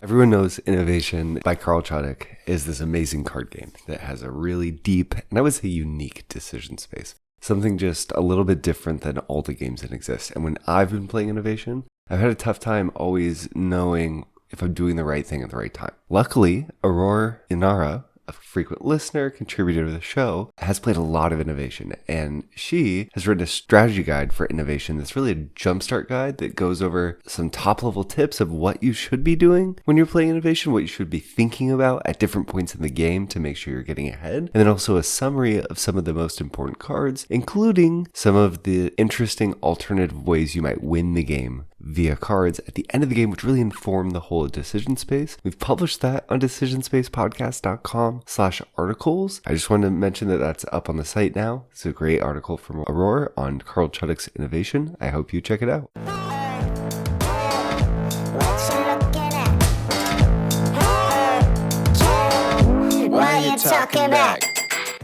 Everyone knows Innovation by Carl Chodek is this amazing card game that has a really deep, and I would say unique decision space. Something just a little bit different than all the games that exist. And when I've been playing Innovation, I've had a tough time always knowing if I'm doing the right thing at the right time. Luckily, Aurora Inara, a frequent listener, contributor to the show, has played a lot of Innovation, and she has written a strategy guide for Innovation that's really a jumpstart guide that goes over some top-level tips of what you should be doing when you're playing Innovation, what you should be thinking about at different points in the game to make sure you're getting ahead, and then also a summary of some of the most important cards, including some of the interesting alternative ways you might win the game via cards at the end of the game, which really inform the whole decision space. We've published that on decisionspacepodcast.com/articles. I just wanted to mention that that's up on the site now. It's a great article from Aurora on Carl Chodek's Innovation. I hope you check it out. What are you talking about?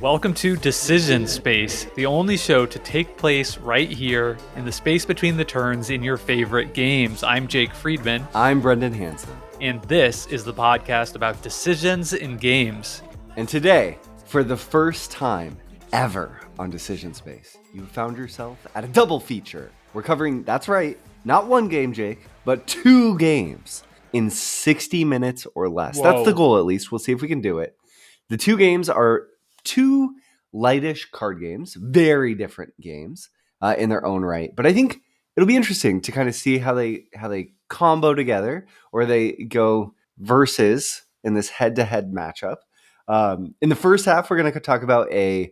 Welcome to Decision Space, the only show to take place right here in the space between the turns in your favorite games. I'm Jake Friedman. I'm Brendan Hansen. And this is the podcast about decisions in games. And today, for the first time ever on Decision Space, you found yourself at a double feature. We're covering, that's right, not one game, Jake, but two games in 60 minutes or less. Whoa. That's the goal, at least. We'll see if we can do it. The two games are two lightish card games, very different games in their own right. But I think it'll be interesting to kind of see how they combo together, or they go versus in this head-to-head matchup. In the first half, we're going to talk about a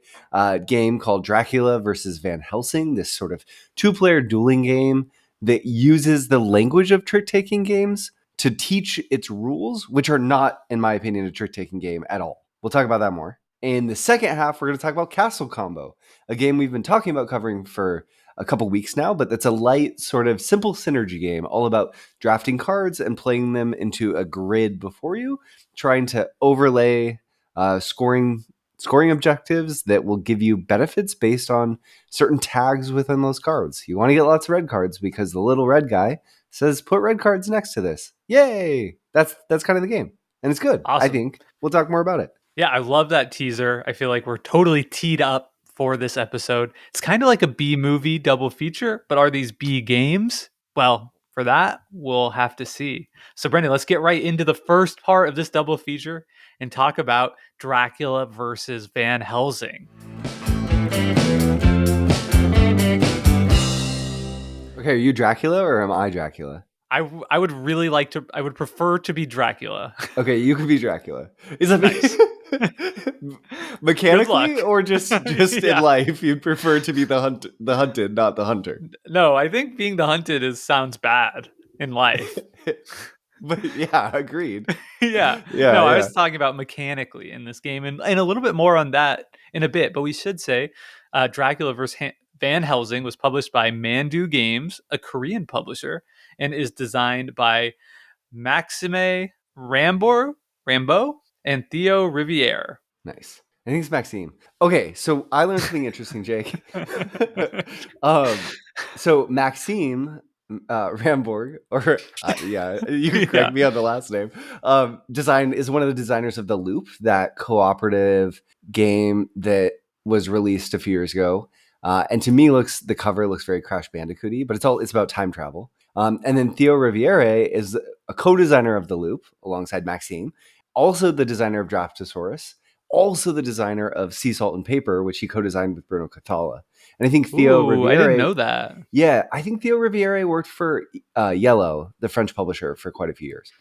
game called Dracula VS Van Helsing, this sort of two-player dueling game that uses the language of trick-taking games to teach its rules, which are not, in my opinion, a trick-taking game at all. We'll talk about that more. In the second half, we're going to talk about Castle Combo, a game we've been talking about covering for a couple weeks now, but that's a light, sort of simple synergy game all about drafting cards and playing them into a grid before you, trying to overlay scoring objectives that will give you benefits based on certain tags within those cards. You want to get lots of red cards because the little red guy says, put red cards next to this. Yay! That's kind of the game. And it's good, Awesome. I think. We'll talk more about it. Yeah, I love that teaser. I feel like we're totally teed up for this episode. It's kind of like a B movie double feature, but are these B games? Well, for that, we'll have to see. So, Brendan, let's get right into the first part of this double feature and talk about Dracula versus Van Helsing. Okay, are you Dracula or am I Dracula? I would really like to, I would prefer to be Dracula. Okay, you can be Dracula. Is that Nice. mechanically or just Yeah. in life you'd prefer to be the hunted, not the hunter? No, I think being the hunted sounds bad in life. But yeah, agreed. Yeah. I was talking about mechanically in this game, and a little bit more on that in a bit. But we should say Dracula vs. Van Helsing was published by Mandu Games, a Korean publisher, and is designed by Maxime Rambo and Theo Riviere. Nice. I think it's Maxime. Okay, so I learned something interesting, Jake. So Maxime Ramborg, or you can correct me on the last name. Is one of the designers of The Loop, that cooperative game that was released a few years ago. And to me, the cover looks very Crash Bandicoot-y, but it's about time travel. And then Theo Riviere is a co-designer of The Loop alongside Maxime, also the designer of Draftosaurus, also the designer of Sea Salt and Paper, which he co-designed with Bruno Cathala. And I think Theo Riviere... I didn't know that. Yeah, I think Theo Riviere worked for Yellow, the French publisher, for quite a few years,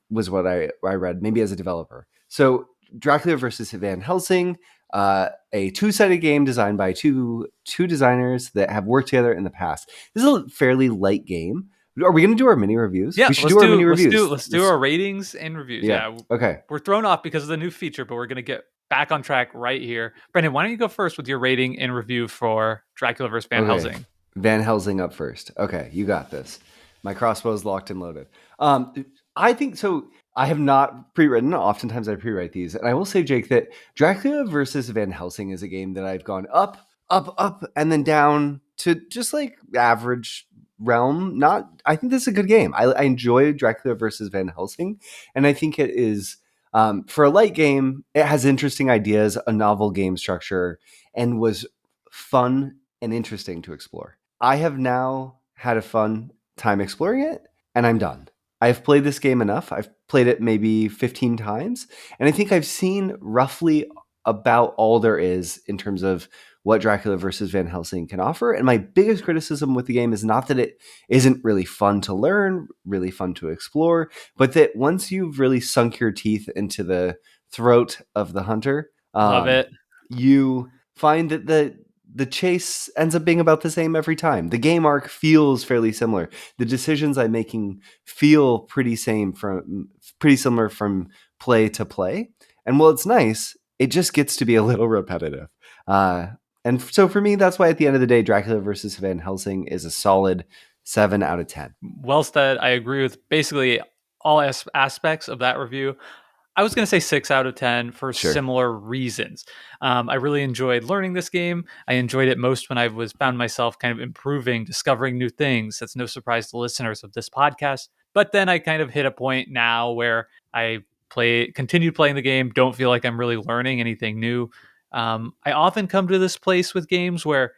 was what I read, maybe as a developer. So Dracula versus Van Helsing, a two-sided game designed by two designers that have worked together in the past. This is a fairly light game. Are we going to do our mini reviews? Yeah, we should do our mini reviews. Let's do our ratings and reviews. Yeah. Okay. We're thrown off because of the new feature, but we're going to get back on track right here. Brendan, why don't you go first with your rating and review for Dracula vs. Van Helsing? Van Helsing up first. Okay, you got this. My crossbow is locked and loaded. I think so. I have not pre-written. Oftentimes I pre-write these. And I will say, Jake, that Dracula versus Van Helsing is a game that I've gone up, and then down to just like average realm, I think this is a good game. I enjoy Dracula versus Van Helsing, and I think it is, for a light game, it has interesting ideas, a novel game structure, and was fun and interesting to explore. I have now had a fun time exploring it, and I'm done. I've played this game enough. I've played it maybe 15 times, and I think I've seen roughly about all there is in terms of what Dracula versus Van Helsing can offer. And my biggest criticism with the game is not that it isn't really fun to learn, really fun to explore, but that once you've really sunk your teeth into the throat of the hunter, Love it. you find that the chase ends up being about the same every time. The game arc feels fairly similar. The decisions I'm making feel pretty similar from play to play. And while it's nice, it just gets to be a little repetitive. And so for me, that's why at the end of the day, Dracula versus Van Helsing is a solid 7 out of 10. Well said. I agree with basically all aspects of that review. I was going to say 6 out of 10 for Sure. similar reasons. I really enjoyed learning this game. I enjoyed it most when I found myself kind of improving, discovering new things. That's no surprise to listeners of this podcast. But then I kind of hit a point now where I continue playing the game, don't feel like I'm really learning anything new. I often come to this place with games where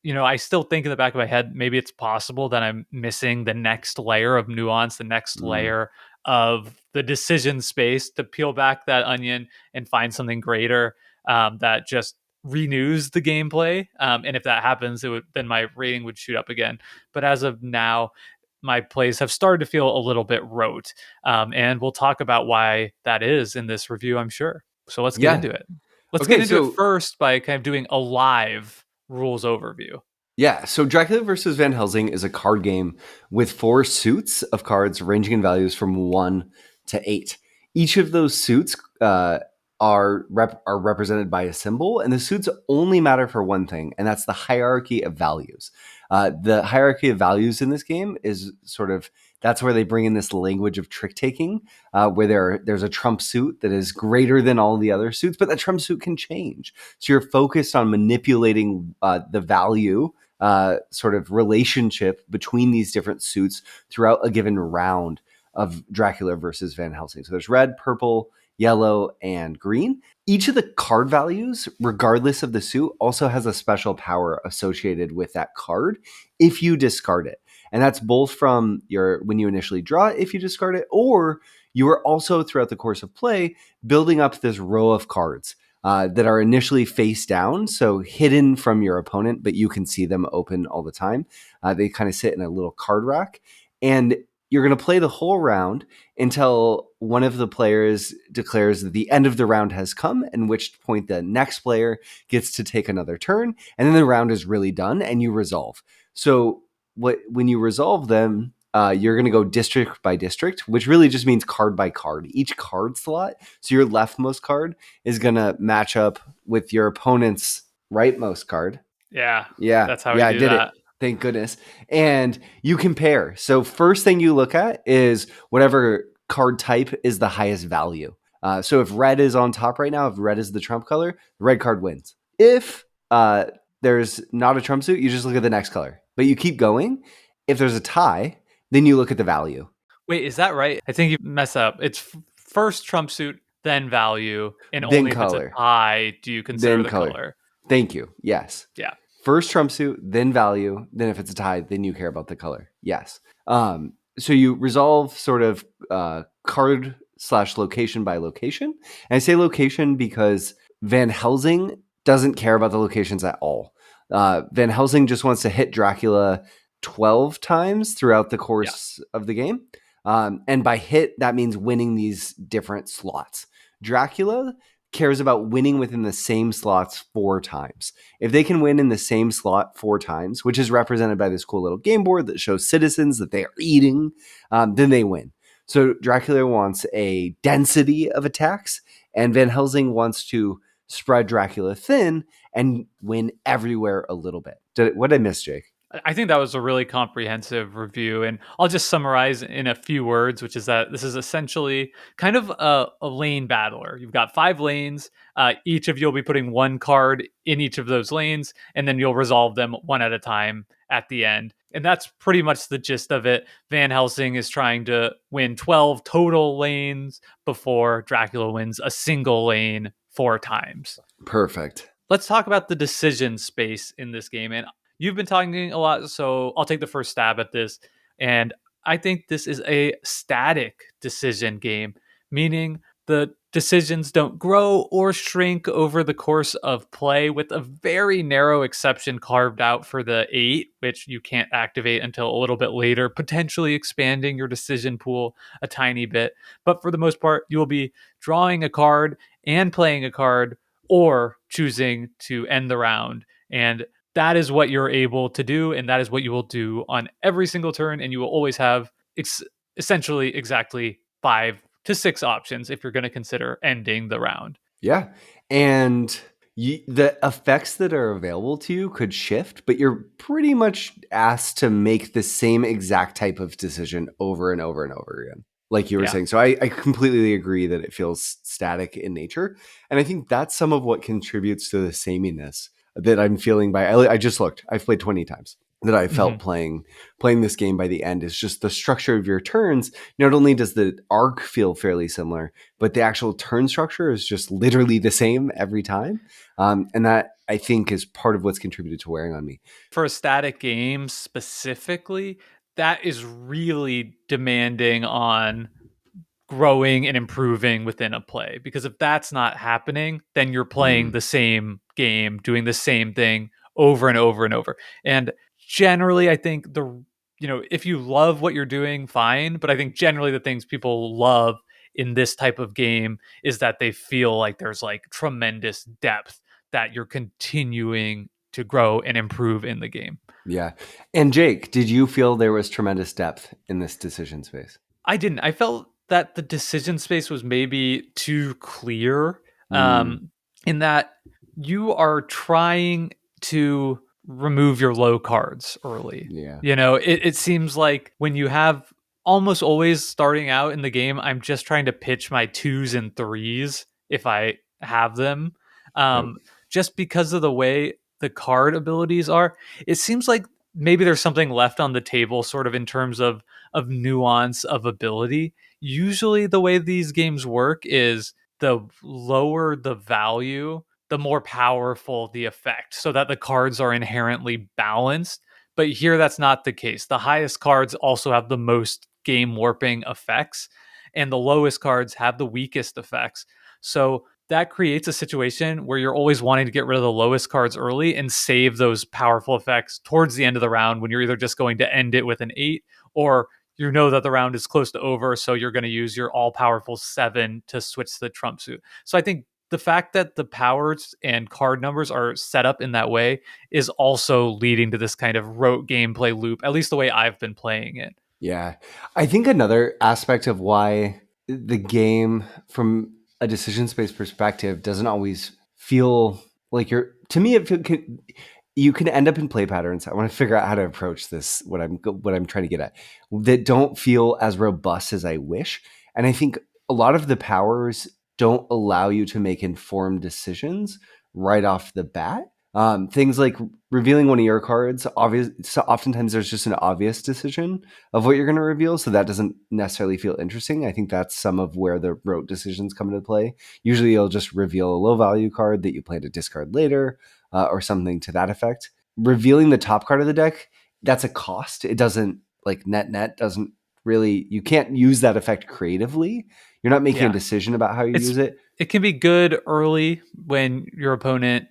I still think in the back of my head, maybe it's possible that I'm missing the next layer of nuance, the next layer of the decision space to peel back that onion and find something greater that just renews the gameplay. And if that happens, then my rating would shoot up again. But as of now, my plays have started to feel a little bit rote. And we'll talk about why that is in this review, I'm sure. So let's get into it. Let's get into it first by kind of doing a live rules overview. Yeah, so Dracula vs. Van Helsing is a card game with 4 suits of cards ranging in values from 1 to 8. Each of those suits are represented by a symbol, and the suits only matter for one thing, and that's the hierarchy of values. The hierarchy of values in this game is that's where they bring in this language of trick taking, where there's a trump suit that is greater than all the other suits, but that trump suit can change. So you're focused on manipulating the value relationship between these different suits throughout a given round of Dracula versus Van Helsing. So there's red, purple, yellow, and green. Each of the card values, regardless of the suit, also has a special power associated with that card if you discard it. And that's both from when you initially draw it, if you discard it, or you are also throughout the course of play building up this row of cards that are initially face down, so hidden from your opponent, but you can see them open all the time. They kind of sit in a little card rack, and you're going to play the whole round until one of the players declares that the end of the round has come, at which point the next player gets to take another turn, and then the round is really done, and you resolve. So when you resolve them, you're going to go district by district, which really just means card by card. Each card slot, so your leftmost card is going to match up with your opponent's rightmost card. Yeah. Yeah. That's how we do did that. It. Thank goodness. And you compare. So first thing you look at is whatever card type is the highest value. So if red is on top right now, if red is the trump color, the red card wins. If there's not a trump suit, you just look at the next color. But you keep going. If there's a tie, then you look at the value. Wait, is that right? I think you mess up. It's first trump suit, then value, and then only color. If it's a tie do you consider the color. Thank you. Yes. Yeah. First trump suit, then value. Then if it's a tie, then you care about the color. Yes. So you resolve card / location by location. And I say location because Van Helsing doesn't care about the locations at all. Van Helsing just wants to hit Dracula 12 times throughout the course of the game. And by hit, that means winning these different slots. Dracula cares about winning within the same slots 4 times. If they can win in the same slot 4 times, which is represented by this cool little game board that shows citizens that they are eating, then they win. So Dracula wants a density of attacks, and Van Helsing wants to spread Dracula thin and win everywhere a little bit. What did I miss, Jake? I think that was a really comprehensive review, and I'll just summarize in a few words, which is that this is essentially kind of a lane battler. You've got 5 lanes. Each of you will be putting one card in each of those lanes, and then you'll resolve them one at a time at the end. And that's pretty much the gist of it. Van Helsing is trying to win 12 total lanes before Dracula wins a single lane 4 times. Perfect. Let's talk about the decision space in this game. And you've been talking a lot, so I'll take the first stab at this. And I think this is a static decision game, meaning the decisions don't grow or shrink over the course of play, with a very narrow exception carved out for the 8, which you can't activate until a little bit later, potentially expanding your decision pool a tiny bit. But for the most part, you will be drawing a card and playing a card, or choosing to end the round. And that is what you're able to do. And that is what you will do on every single turn. And you will always have essentially exactly 5 to 6 options if you're going to consider ending the round. Yeah. And the effects that are available to you could shift, but you're pretty much asked to make the same exact type of decision over and over and over again, like you were saying. So I completely agree that it feels static in nature. And I think that's some of what contributes to the sameness that I'm feeling I just looked. I've played 20 times. That I felt playing this game by the end is just the structure of your turns. Not only does the arc feel fairly similar, but the actual turn structure is just literally the same every time. And that, I think, is part of what's contributed to wearing on me. For a static game specifically, that is really demanding on growing and improving within a play. Because if that's not happening, then you're playing the same game, doing the same thing over and over and over. And generally, I think if you love what you're doing, fine. But I think generally the things people love in this type of game is that they feel like there's like tremendous depth, that you're continuing to grow and improve in the game. Yeah. And Jake, did you feel there was tremendous depth in this decision space? I didn't. I felt that the decision space was maybe too clear, in that you are trying to remove your low cards early. Yeah. It seems like when you have almost always starting out in the game, I'm just trying to pitch my 2s and 3s if I have them. Just because of the way the card abilities are, it seems like maybe there's something left on the table sort of in terms of nuance of ability. Usually the way these games work is the lower the value, the more powerful the effect, so that the cards are inherently balanced. But here that's not the case. The highest cards also have the most game warping effects, and the lowest cards have the weakest effects. So that creates a situation where you're always wanting to get rid of the lowest cards early and save those powerful effects towards the end of the round, when you're either just going to end it with an 8, or you know that the round is close to over, so you're going to use your all-powerful 7 to switch the trump suit. So I think the fact that the powers and card numbers are set up in that way is also leading to this kind of rote gameplay loop, at least the way I've been playing it. Yeah. I think another aspect of why the game, from a decision space perspective, doesn't always feel like to me, you can end up in play patterns. I want to figure out how to approach this, what I'm trying to get at, that don't feel as robust as I wish. And I think a lot of the powers don't allow you to make informed decisions right off the bat. Things like revealing one of your cards, so oftentimes there's just an obvious decision of what you're going to reveal, so that doesn't necessarily feel interesting. I think that's some of where the rote decisions come into play. Usually you'll just reveal a low value card that you plan to discard later, or something to that effect. Revealing the top card of the deck, that's a cost. It doesn't, like, net doesn't really, you can't use that effect creatively. You're not making a decision about how you use it. It can be good early when your opponent,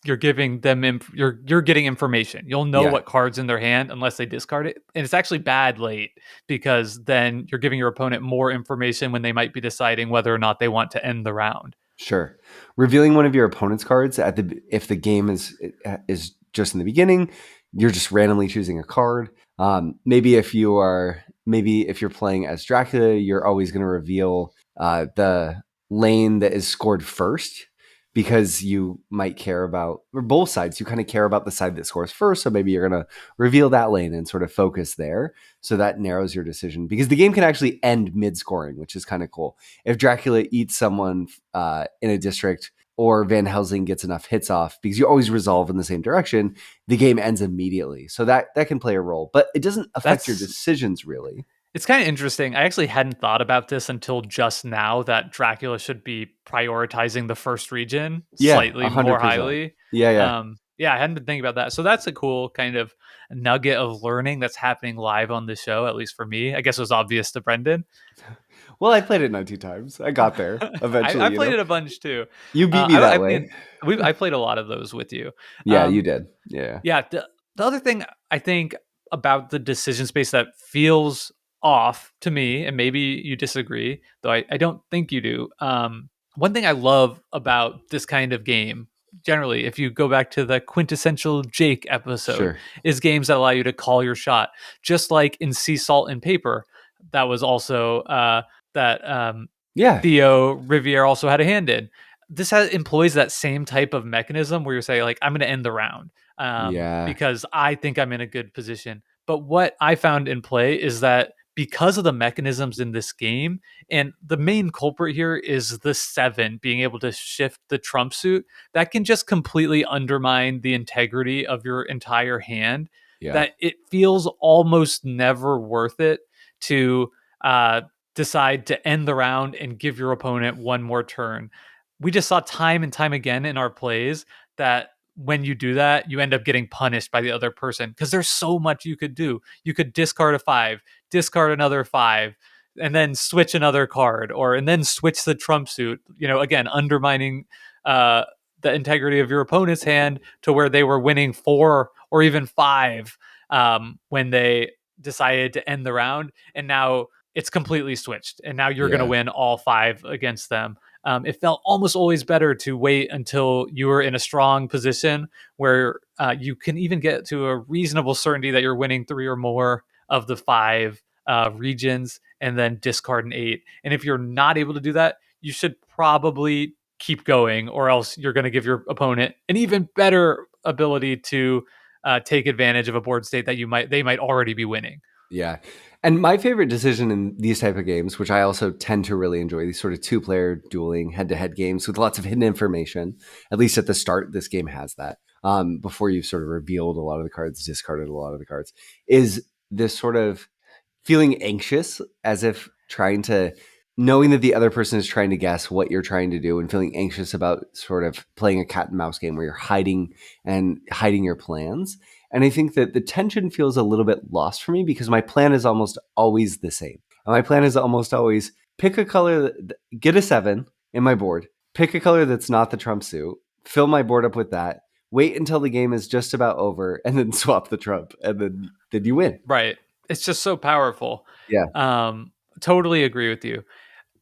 you're giving them you're getting information. You'll know what card's in their hand unless they discard it. And it's actually bad late, because then you're giving your opponent more information when they might be deciding whether or not they want to end the round. Sure. Revealing one of your opponent's cards if the game is just in the beginning, you're just randomly choosing a card. Maybe if you're playing as Dracula, you're always going to reveal the lane that is scored first, because you might care about, or both sides, you kind of care about the side that scores first. So maybe you're going to reveal that lane and sort of focus there. So that narrows your decision, because the game can actually end mid-scoring, which is kind of cool. If Dracula eats someone in a district, or Van Helsing gets enough hits off, because you always resolve in the same direction, the game ends immediately. So that can play a role, but it doesn't affect your decisions really. It's kind of interesting. I actually hadn't thought about this until just now, that Dracula should be prioritizing the first region slightly 100%. more highly. Yeah. Yeah, I hadn't been thinking about that. So that's a cool kind of nugget of learning that's happening live on the show, at least for me. I guess it was obvious to Brendan. Well, I played it 19 times. I got there eventually. I played it a bunch too. You beat me that way. I played a lot of those with you. Yeah, you did. Yeah. Yeah. The other thing I think about the decision space that feels off to me, and maybe you disagree, though I don't think you do. One thing I love about this kind of game, generally, if you go back to the quintessential Jake episode, is games that allow you to call your shot. Just like in Sea Salt and Paper, that was also Theo Riviere also had a hand in. This employs that same type of mechanism where you're saying, like, I'm going to end the round because I think I'm in a good position. But what I found in play is that because of the mechanisms in this game, and the main culprit here is the 7 being able to shift the trump suit, that can just completely undermine the integrity of your entire hand. That it feels almost never worth it to decide to end the round and give your opponent one more turn. We just saw time and time again in our plays that when you do that, you end up getting punished by the other person, because there's so much you could do. You could discard a 5, discard another 5, and then switch another card, and then switch the trump suit, again, undermining the integrity of your opponent's hand to where they were winning 4 or even 5 when they decided to end the round. And now it's completely switched, and now you're going to win all 5 against them. It felt almost always better to wait until you were in a strong position where you can even get to a reasonable certainty that you're winning 3 or more of the 5 regions, and then discard an 8. And if you're not able to do that, you should probably keep going, or else you're going to give your opponent an even better ability to take advantage of a board state that they might already be winning. Yeah. And my favorite decision in these type of games, which I also tend to really enjoy, these sort of 2-player dueling head-to-head games with lots of hidden information, at least at the start, this game has that, before you've sort of revealed a lot of the cards, discarded a lot of the cards, is this sort of feeling anxious, as if knowing that the other person is trying to guess what you're trying to do, and feeling anxious about sort of playing a cat and mouse game where you're hiding your plans. And I think that the tension feels a little bit lost for me, because my plan is almost always the same. And my plan is almost always pick a color, get a 7 in my board, pick a color that's not the trump suit, fill my board up with that, wait until the game is just about over, and then swap the trump, and then you win. Right. It's just so powerful. Yeah. Totally agree with you.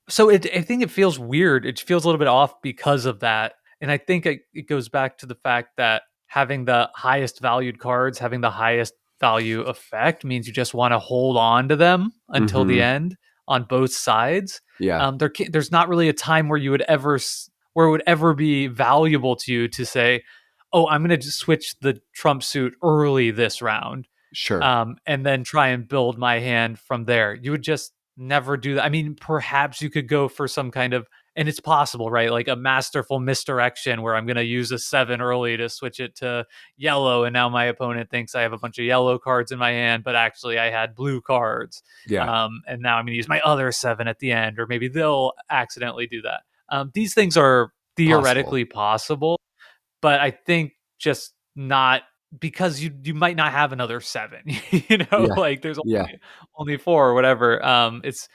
So I think it feels weird. It feels a little bit off because of that. And I think it goes back to the fact that having the highest valued cards, having the highest value effect, means you just want to hold on to them until the end on both sides. Yeah. There's not really a time where it would ever be valuable to you to say, oh, I'm going to just switch the trump suit early this round. Sure. And then try and build my hand from there. You would just never do that. I mean, perhaps you could go for some kind of, and it's possible, right? Like a masterful misdirection where I'm going to use a 7 early to switch it to yellow. And now my opponent thinks I have a bunch of yellow cards in my hand, but actually I had blue cards. Yeah. And now I'm going to use my other 7 at the end, or maybe they'll accidentally do that. These things are theoretically possible, but I think just not, because you might not have another 7, like there's only 4 or whatever. It's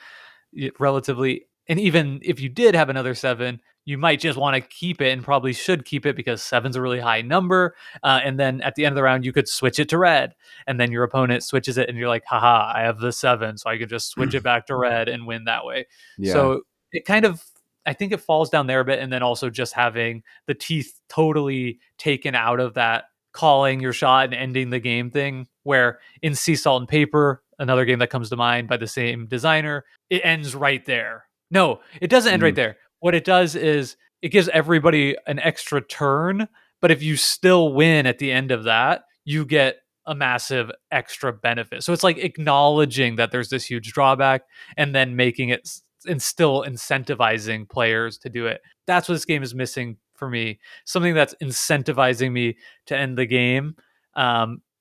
relatively, and even if you did have another 7, you might just want to keep it, and probably should keep it, because 7's a really high number. And then at the end of the round, you could switch it to red, and then your opponent switches it, and you're like, haha, I have the 7, so I could just switch it back to red and win that way. Yeah. So it kind of, I think it falls down there a bit. And then also just having the teeth totally taken out of that calling your shot and ending the game thing, where in Sea Salt and Paper, another game that comes to mind by the same designer, it ends right there. No, it doesn't end right there. What it does is it gives everybody an extra turn, but if you still win at the end of that, you get a massive extra benefit. So it's like acknowledging that there's this huge drawback and then making it and still incentivizing players to do it. That's what this game is missing for me. Something that's incentivizing me to end the game.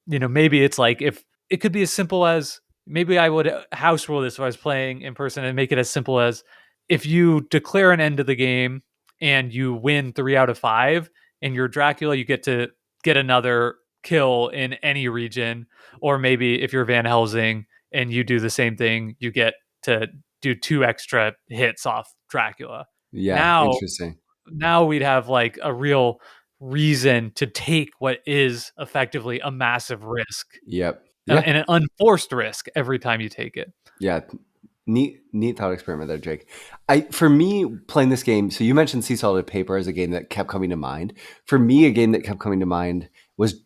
Maybe it's like, if it could be as simple as, maybe I would house rule this if I was playing in person and make it as simple as, if you declare an end to the game and you win 3 out of 5 and you're Dracula, you get to get another kill in any region. Or maybe if you're Van Helsing and you do the same thing, you get to do 2 extra hits off Dracula. Yeah, Now interesting. we'd have like a real reason to take what is effectively a massive risk, Yep. Yeah. and an unforced risk every time you take it. Yeah. Neat thought experiment there, Jake. For me, playing this game, so you mentioned Sea Salted Paper as a game that kept coming to mind. For me, a game that kept coming to mind was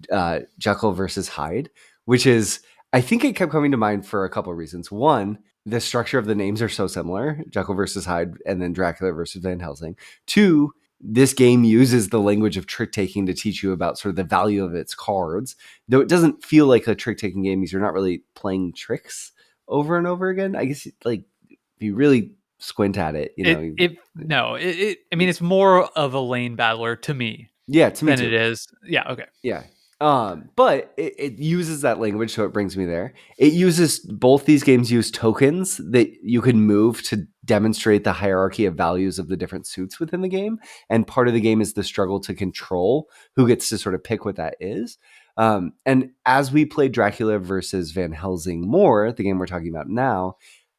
Jekyll versus Hyde, which is, I think it kept coming to mind for a couple of reasons. One, the structure of the names are so similar, Jekyll versus Hyde, and then Dracula versus Van Helsing. Two, this game uses the language of trick taking to teach you about sort of the value of its cards, though it doesn't feel like a trick taking game because you're not really playing tricks over and over again. I guess like if you really squint at it, I mean, it's more of a lane battler to me. Yeah, to me than too. it is. Yeah. Okay. Yeah. But it uses that language, so it brings me there. It uses, both these games use tokens that you can move to demonstrate the hierarchy of values of the different suits within the game. And part of the game is the struggle to control who gets to sort of pick what that is. And as we play Dracula versus Van Helsing more, the game we're talking about now,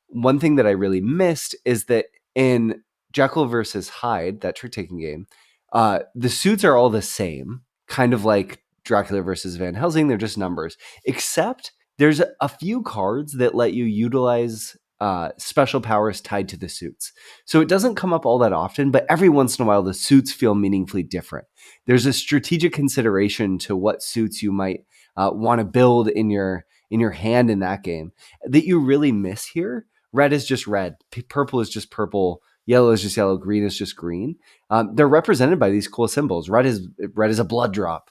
one thing that I really missed is that in Jekyll versus Hyde, that trick-taking game, the suits are all the same, kind of like Dracula versus Van Helsing. They're just numbers, except there's a few cards that let you utilize special powers tied to the suits. So it doesn't come up all that often, but every once in a while, the suits feel meaningfully different. There's a strategic consideration to what suits you might want to build in your hand in that game that you really miss here. Red is just red. Purple is just purple. Yellow is just yellow. Green is just green. They're represented by these cool symbols. Red is a blood drop.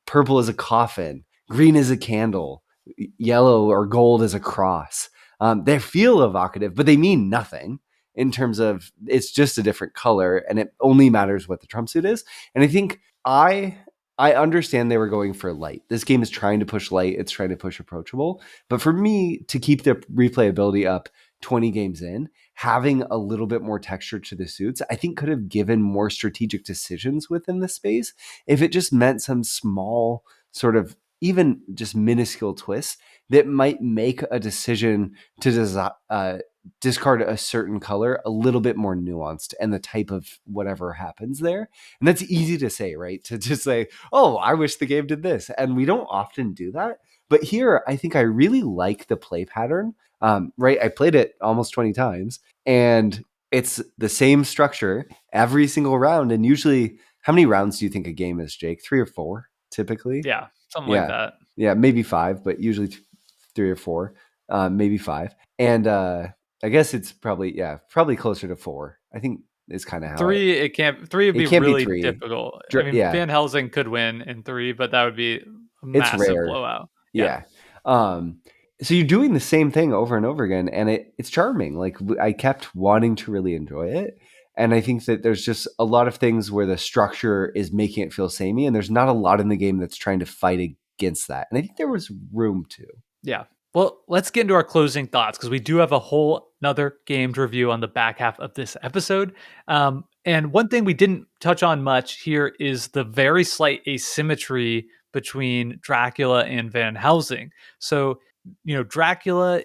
Purple is a coffin. Green is a candle. Yellow or gold is a cross. They feel evocative, but they mean nothing in terms of, it's just a different color, and it only matters what the trump suit is. And I think I understand they were going for light. This game is trying to push light. It's trying to push approachable. But for me, to keep the replayability up 20 games in, having a little bit more texture to the suits, I think could have given more strategic decisions within the space if it just meant some small sort of, even just minuscule twists that might make a decision to discard a certain color a little bit more nuanced, and the type of whatever happens there. And that's easy to say, right? To just say, oh, I wish the game did this. And we don't often do that. But here, I think I really like the play pattern. Right? I played it almost 20 times, and it's the same structure every single round. And usually, how many rounds do you think a game is, Jake? 3 or 4, typically? Yeah. Something like that. Yeah, maybe 5, but usually 3 or 4, maybe 5. And I guess it's probably closer to 4. I think is kind of how 3. It can't. 3 would be really difficult. I mean, Van Helsing could win in 3, but that would be a massive blowout. Yeah. So you're doing the same thing over and over again, and it's charming. Like, I kept wanting to really enjoy it. And I think that there's just a lot of things where the structure is making it feel samey, and there's not a lot in the game that's trying to fight against that. And I think there was room to. Yeah. Well, let's get into our closing thoughts, because we do have a whole another game to review on the back half of this episode. And one thing we didn't touch on much here is the very slight asymmetry between Dracula and Van Helsing. So, Dracula,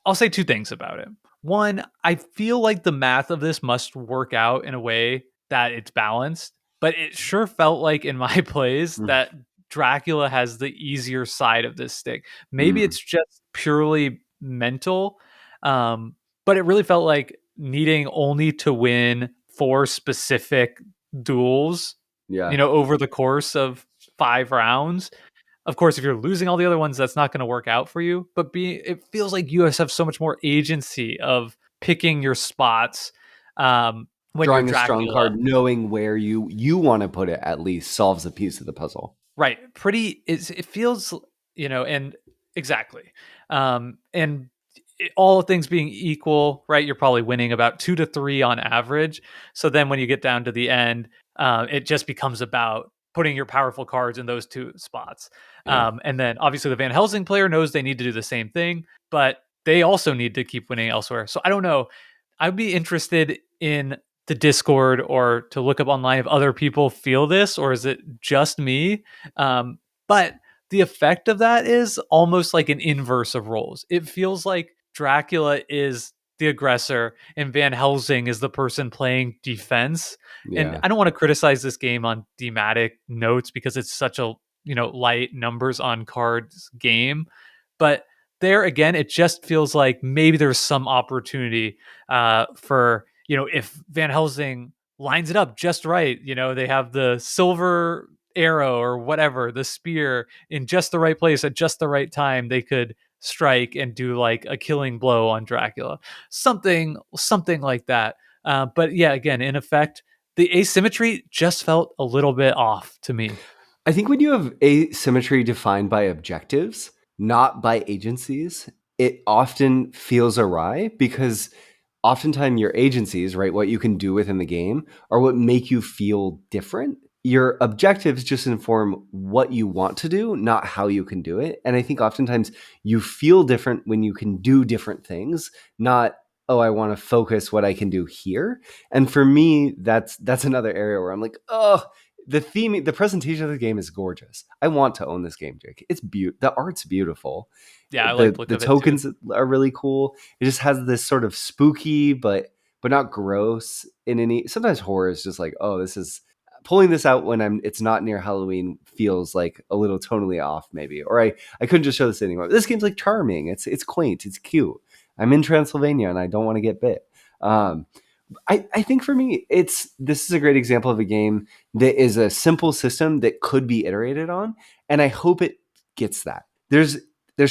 I'll say 2 things about it. One, I feel like the math of this must work out in a way that it's balanced, but it sure felt like in my plays that Dracula has the easier side of this stick. Maybe it's just purely mental, but it really felt like needing only to win 4 specific duels, over the course of 5 rounds. Of course, if you're losing all the other ones, that's not going to work out for you. But it feels like you guys have so much more agency of picking your spots. when you're Drawing a strong Dracula. card, knowing where you want to put it, at least solves a piece of the puzzle. Right. It feels, and exactly. And all things being equal, right, you're probably winning about 2 to 3 on average. So then when you get down to the end, it just becomes about putting your powerful cards in those two spots. Yeah. And then obviously the Van Helsing player knows they need to do the same thing, but they also need to keep winning elsewhere. So I don't know. I'd be interested in the Discord or to look up online if other people feel this, or is it just me? But the effect of that is almost like an inverse of roles. It feels like Dracula is the aggressor and Van Helsing is the person playing defense. And Yeah. I don't want to criticize this game on thematic notes because it's such a, light numbers on cards game. But there again, it just feels like maybe there's some opportunity for, if Van Helsing lines it up just right, they have the silver arrow or whatever, the spear in just the right place at just the right time, they could strike and do like a killing blow on Dracula, something like that. But yeah, again, in effect, the asymmetry just felt a little bit off to me. I think when you have asymmetry defined by objectives, not by agencies, it often feels awry because oftentimes your agencies, right, what you can do within the game are what make you feel different. Your objectives just inform what you want to do, not how you can do it. And I think oftentimes you feel different when you can do different things, not, oh, I want to focus what I can do here. And for me, that's another area where I'm like, oh, the presentation of the game is gorgeous. I want to own this game, Jake. It's the art's beautiful. Yeah, I like the look The of it tokens too. are really cool. It just has this sort of spooky, but not gross in any. Sometimes horror is just like, oh, this is pulling this out when it's not near Halloween feels like a little tonally off, maybe. Or I couldn't just show this anymore. This game's like charming. It's quaint. It's cute. I'm in Transylvania and I don't want to get bit. I think for me, this is a great example of a game that is a simple system that could be iterated on, and I hope it gets that. There's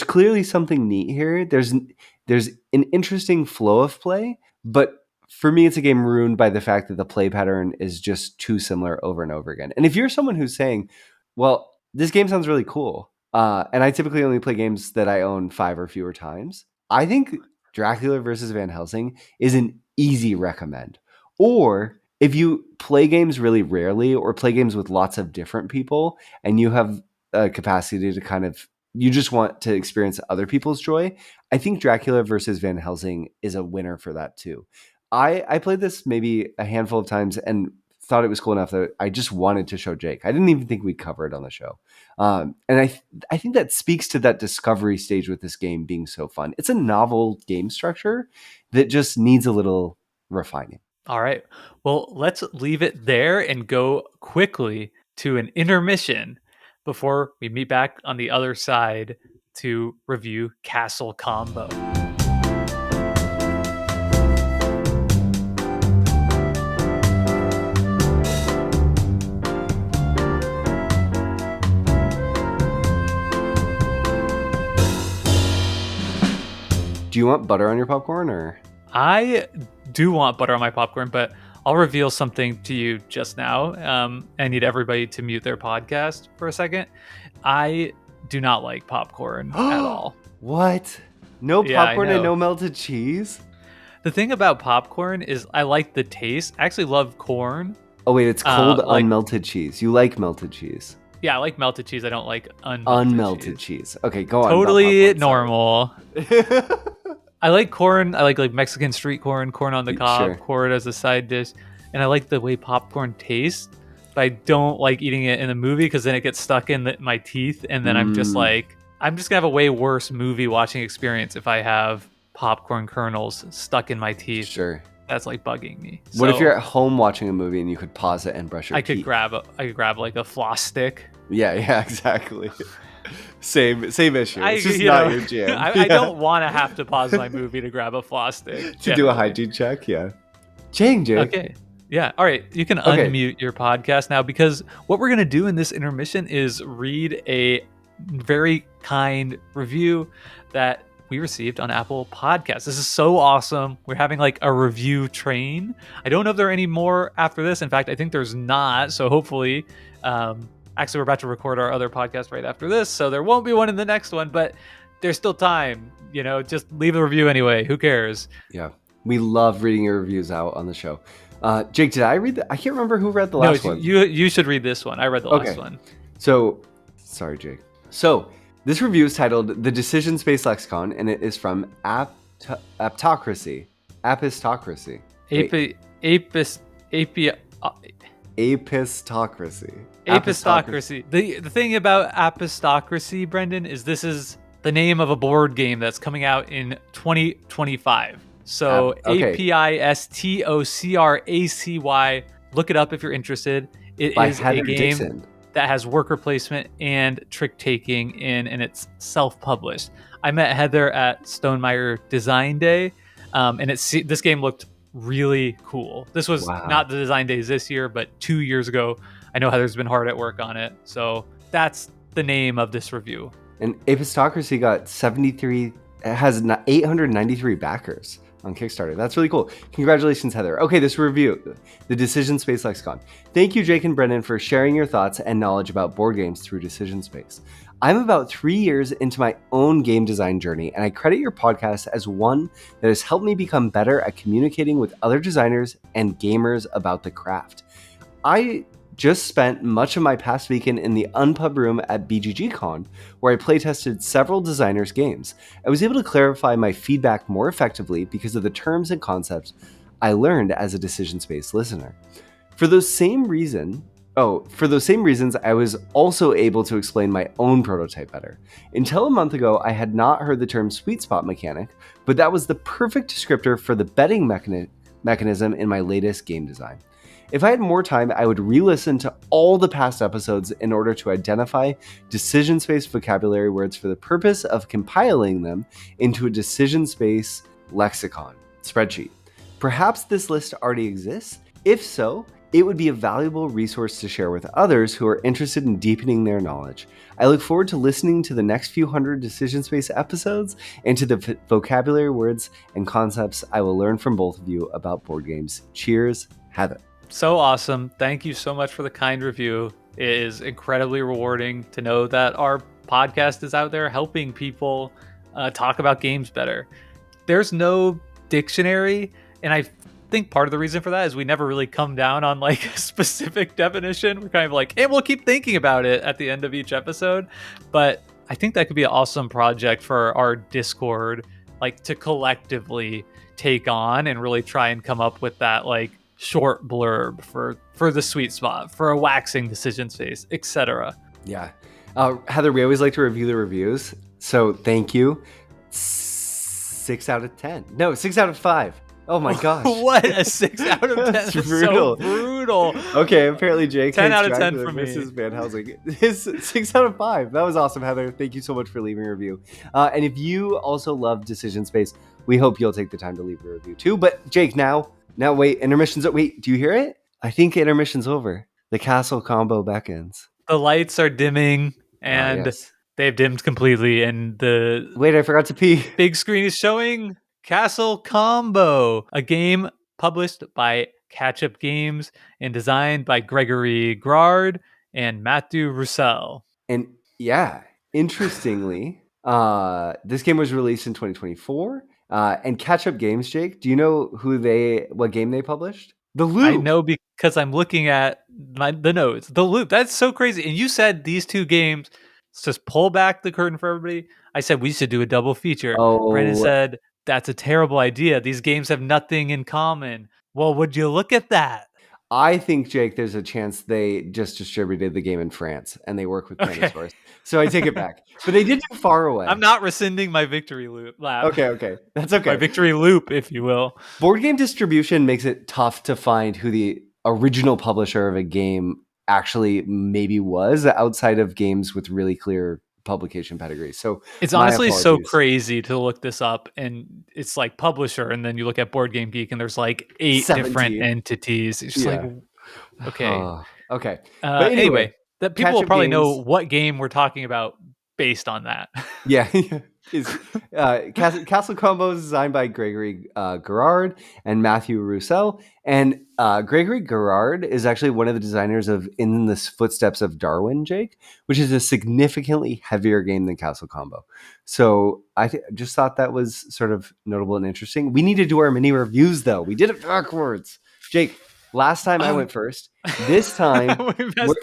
clearly something neat here. There's an interesting flow of play, but for me, it's a game ruined by the fact that the play pattern is just too similar over and over again. And if you're someone who's saying, well, this game sounds really cool, and I typically only play games that I own 5 or fewer times, I think Dracula versus Van Helsing is an easy recommend. Or if you play games really rarely or play games with lots of different people and you have a capacity to kind of, you just want to experience other people's joy, I think Dracula versus Van Helsing is a winner for that too. I played this maybe a handful of times and thought it was cool enough that I just wanted to show Jake. I didn't even think we'd cover it on the show. And I think that speaks to that discovery stage with this game being so fun. It's a novel game structure that just needs a little refining. All right. Well, let's leave it there and go quickly to an intermission before we meet back on the other side to review Castle Combo. Do you want butter on your popcorn or? I do want butter on my popcorn, but I'll reveal something to you just now. I need everybody to mute their podcast for a second. I do not like popcorn at all. What? No popcorn and no melted cheese? The thing about popcorn is I like the taste. I actually love corn. Oh, wait, it's cold unmelted cheese. You like melted cheese? Yeah, I like melted cheese. I don't like unmelted cheese. Okay, go on. Totally normal. I like corn. I like Mexican street corn on the cob, corn as a side dish. And I like the way popcorn tastes, but I don't like eating it in the movie because then it gets stuck in my teeth. And then I'm just going to have a way worse movie watching experience if I have popcorn kernels stuck in my teeth. Sure. That's like bugging me. What if you're at home watching a movie and you could pause it and brush your teeth? I could grab like a floss stick. Yeah, exactly. Same issue. It's just not your jam. I don't want to have to pause my movie to grab a floss stick. To do a hygiene check, yeah. Jake. Okay. Yeah. All right. You can unmute your podcast now because what we're going to do in this intermission is read a very kind review that we received on Apple Podcasts. This is so awesome. We're having like a review train. I don't know if there are any more after this. In fact, I think there's not. So hopefully, actually, we're about to record our other podcast right after this, so there won't be one in the next one, but there's still time. Just leave a review anyway. Who cares? Yeah. We love reading your reviews out on the show. Jake, did I read I can't remember who read the last one. You should read this one. I read the last one. So, sorry, Jake. So, this review is titled The Decision Space Lexicon, and it is from Apistocracy. Apistocracy. The thing about Apistocracy, Brendan, is this is the name of a board game that's coming out in 2025. So Apistocracy. Look it up if you're interested. It is a game that has worker placement and trick taking and it's self-published. I met Heather at Stonemaier Design Day, and this game looked really cool. This was not the design days this year, but 2 years ago. I know Heather's been hard at work on it, so that's the name of this review. And Apistocracy got 73. It has 893 backers on Kickstarter. That's really cool. Congratulations, Heather. Okay, this review, The Decision Space Lexicon. Thank you, Jake and Brendan, for sharing your thoughts and knowledge about board games through Decision Space. I'm about 3 years into my own game design journey, and I credit your podcast as one that has helped me become better at communicating with other designers and gamers about the craft. I just spent much of my past weekend in the Unpub room at BGGCon, where I playtested several designers' games. I was able to clarify my feedback more effectively because of the terms and concepts I learned as a Decision Space listener. For those same reasons, I was also able to explain my own prototype better. Until a month ago, I had not heard the term sweet spot mechanic, but that was the perfect descriptor for the betting mechanism in my latest game design. If I had more time, I would re-listen to all the past episodes in order to identify decision space vocabulary words for the purpose of compiling them into a decision space lexicon spreadsheet. Perhaps this list already exists. If so, it would be a valuable resource to share with others who are interested in deepening their knowledge. I look forward to listening to the next few hundred Decision Space episodes and to the vocabulary words and concepts I will learn from both of you about board games. Cheers, Heather. So awesome. Thank you so much for the kind review. It is incredibly rewarding to know that our podcast is out there helping people talk about games better. There's no dictionary, and I think part of the reason for that is we never really come down on like a specific definition. We're kind of like, hey, we'll keep thinking about it at the end of each episode. But I think that could be an awesome project for our Discord, like to collectively take on and really try and come up with that like short blurb for the sweet spot, for a waxing decision space, etc. Yeah. Heather, we always like to review the reviews, so thank you. 6 out of 10. No, 6 out of 5. Oh my gosh. What? A 6 out of 10? That's brutal. So brutal. Okay, apparently Jake 10 out of 10 Dracula for me. VS Van Helsing. It's 6 out of 5. That was awesome, Heather. Thank you so much for leaving a review. And if you also love Decision Space, we hope you'll take the time to leave a review too. But Jake, now wait, intermission's wait, do you hear it? I think intermission's over. The castle combo beckons. The lights are dimming and yes. They've dimmed completely, and the Wait, I forgot to pee. Big screen is showing Castle Combo, a game published by Catch Up Games and designed by Gregory Grard and Matthew Roussel. And yeah, interestingly, this game was released in 2024. And Catch Up Games, Jake, do you know what game they published? The Loop. I know because I'm looking at the notes. The Loop. That's so crazy. And you said these two games. Let's just pull back the curtain for everybody. I said we should do a double feature. Oh. Brandon said that's a terrible idea. These games have nothing in common. Well, would you look at that? I think, Jake, there's a chance they just distributed the game in France and they work with Preplanners. So I take it back. But they did do Far Away. I'm not rescinding my victory lap. Okay. That's okay. My victory loop, if you will. Board game distribution makes it tough to find who the original publisher of a game actually maybe was outside of games with really clear publication pedigree. So it's honestly so crazy to look this up, and it's like publisher, and then you look at Board Game Geek and there's like 8 different entities. It's just like, okay. Okay. But anyway, that people will probably know what game we're talking about based on that. Yeah. is Castle Combo is designed by Gregory Gerard and Matthew Roussel. And Gregory Gerard is actually one of the designers of In the Footsteps of Darwin, Jake, which is a significantly heavier game than Castle Combo. So I just thought that was sort of notable and interesting. We need to do our mini reviews, though. We did it backwards. Jake, last time I went first. This time,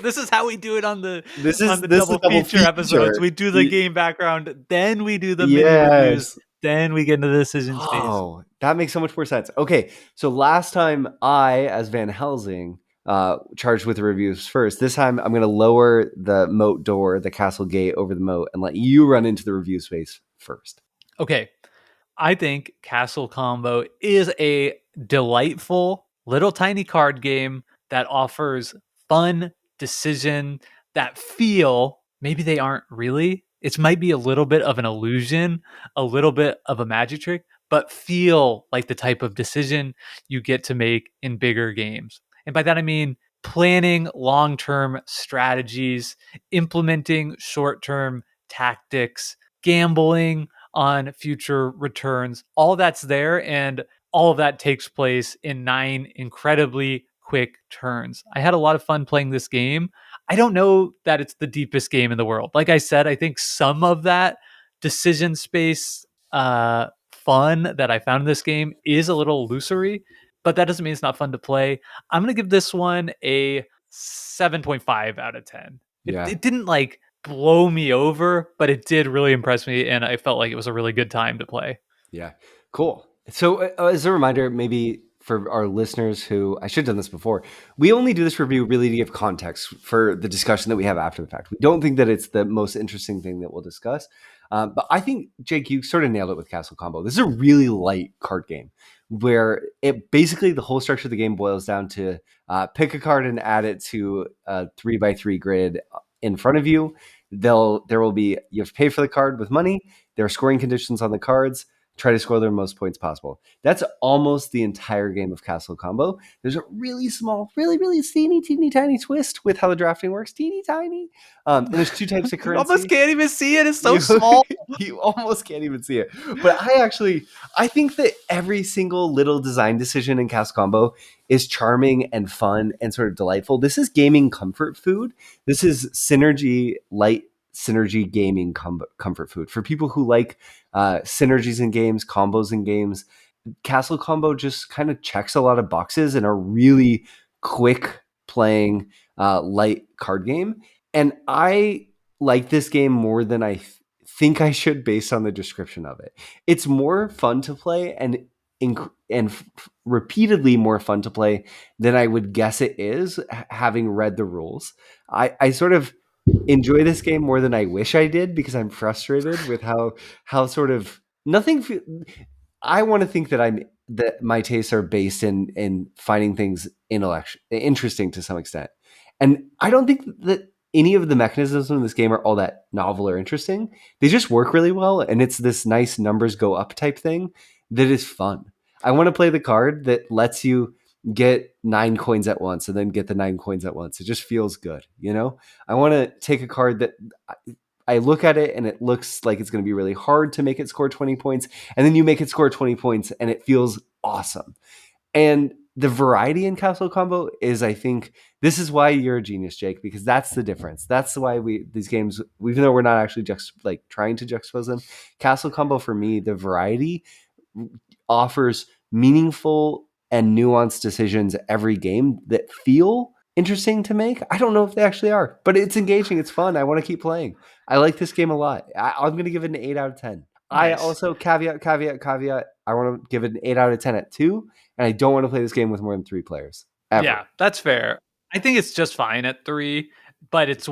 this is how we do it on the this is double feature episodes. We do the game background, then we do the mini reviews, then we get into the decision space. Oh, that makes so much more sense. Okay, so last time I, as Van Helsing, charged with the reviews first. This time I'm going to lower the moat door, the castle gate over the moat, and let you run into the review space first. Okay, I think Castle Combo is a delightful little tiny card game that offers fun decision that feel, maybe they aren't really. It might be a little bit of an illusion, a little bit of a magic trick, but feel like the type of decision you get to make in bigger games. And by that I mean planning long-term strategies, implementing short-term tactics, gambling on future returns. All that's there, and all of that takes place in 9 incredibly quick turns. I had a lot of fun playing this game. I don't know that it's the deepest game in the world. Like I said, I think some of that decision space fun that I found in this game is a little illusory, but that doesn't mean it's not fun to play. I'm going to give this one a 7.5 out of 10. It didn't like blow me over, but it did really impress me, and I felt like it was a really good time to play. Yeah, cool. So as a reminder, maybe for our listeners who, I should have done this before, we only do this review really to give context for the discussion that we have after the fact. We don't think that it's the most interesting thing that we'll discuss. But I think, Jake, you sort of nailed it with Castle Combo. This is a really light card game where it basically the whole structure of the game boils down to pick a card and add it to a 3x3 grid in front of you. There will be, you have to pay for the card with money. There are scoring conditions on the cards. Try to score the most points possible. That's almost the entire game of Castle Combo. There's a really small, really, really teeny tiny twist with how the drafting works. Teeny tiny. And there's 2 types of currency. You almost can't even see it. It's so small. You almost can't even see it. But I think that every single little design decision in Castle Combo is charming and fun and sort of delightful. This is gaming comfort food. This is light synergy gaming comfort food for people who like synergies in games, combos in games. Castle Combo just kind of checks a lot of boxes in a really quick playing light card game, and I like this game more than I think I should based on the description of it. It's more fun to play and repeatedly more fun to play than I would guess it is, having read the rules. I sort of enjoy this game more than I wish I did because I'm frustrated with how sort of nothing. I want to think that my tastes are based in finding things interesting to some extent, and I don't think that any of the mechanisms in this game are all that novel or interesting. They just work really well, and it's this nice numbers go up type thing that is fun. I want to play the card that lets you get 9 coins at once and then get the 9 coins at once. It just feels good, you know? I want to take a card that I look at it and it looks like it's going to be really hard to make it score 20 points. And then you make it score 20 points and it feels awesome. And the variety in Castle Combo is, I think, this is why you're a genius, Jake, because that's the difference. That's why these games, even though we're not actually trying to juxtapose them, Castle Combo for me, the variety offers meaningful and nuanced decisions every game that feel interesting to make. I don't know if they actually are, but it's engaging. It's fun. I want to keep playing. I like this game a lot. I'm going to give it an 8 out of 10. Nice. I also caveat. I want to give it an 8 out of 10 at 2, and I don't want to play this game with more than 3 players. Ever. Yeah, that's fair. I think it's just fine at 3, but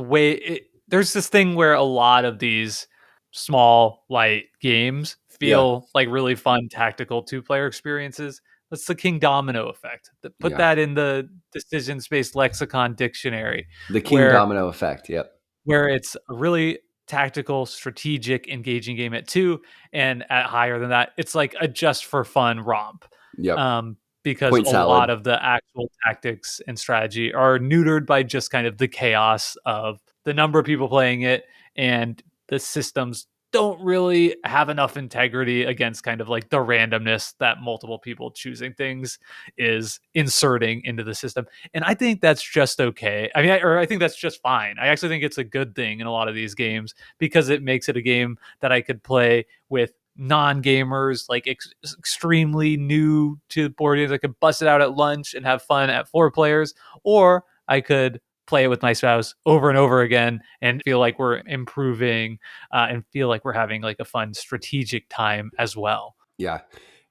there's this thing where a lot of these small, light games feel like really fun tactical 2-player experiences. That's the King Domino effect. Put that in the decision space lexicon dictionary. The King Domino effect, yep. Where it's a really tactical, strategic, engaging game at 2, and at higher than that, it's like a just for fun romp. Yep. Because Point a salad. lot of the actual tactics and strategy are neutered by just kind of the chaos of the number of people playing it and the systems don't really have enough integrity against kind of like the randomness that multiple people choosing things is inserting into the system. And I think that's just okay. I mean, I think that's just fine. I actually think it's a good thing in a lot of these games because it makes it a game that I could play with non-gamers, like extremely new to board games. I could bust it out at lunch and have fun at 4 players, or I could play it with my spouse over and over again and feel like we're improving and feel like we're having like a fun strategic time as well. Yeah.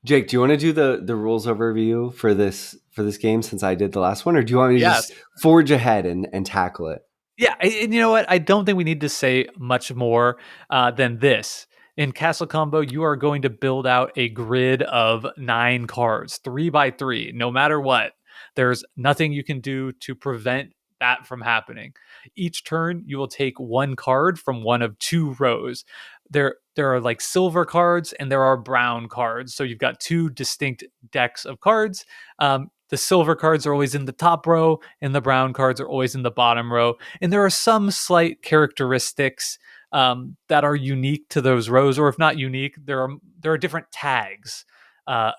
Jake, do you want to do the rules overview for this game since I did the last one, or do you want me to Yes. just forge ahead and tackle it? Yeah, and you know what? I don't think we need to say much more than this. In Castle Combo, you are going to build out a grid of 9 cards, 3 by 3, no matter what. There's nothing you can do to prevent that from happening. Each turn, you will take 1 card from one of 2 rows. There are like silver cards and there are brown cards. So you've got 2 distinct decks of cards. The silver cards are always in the top row and the brown cards are always in the bottom row. And there are some slight characteristics that are unique to those rows, or if not unique, there are different tags,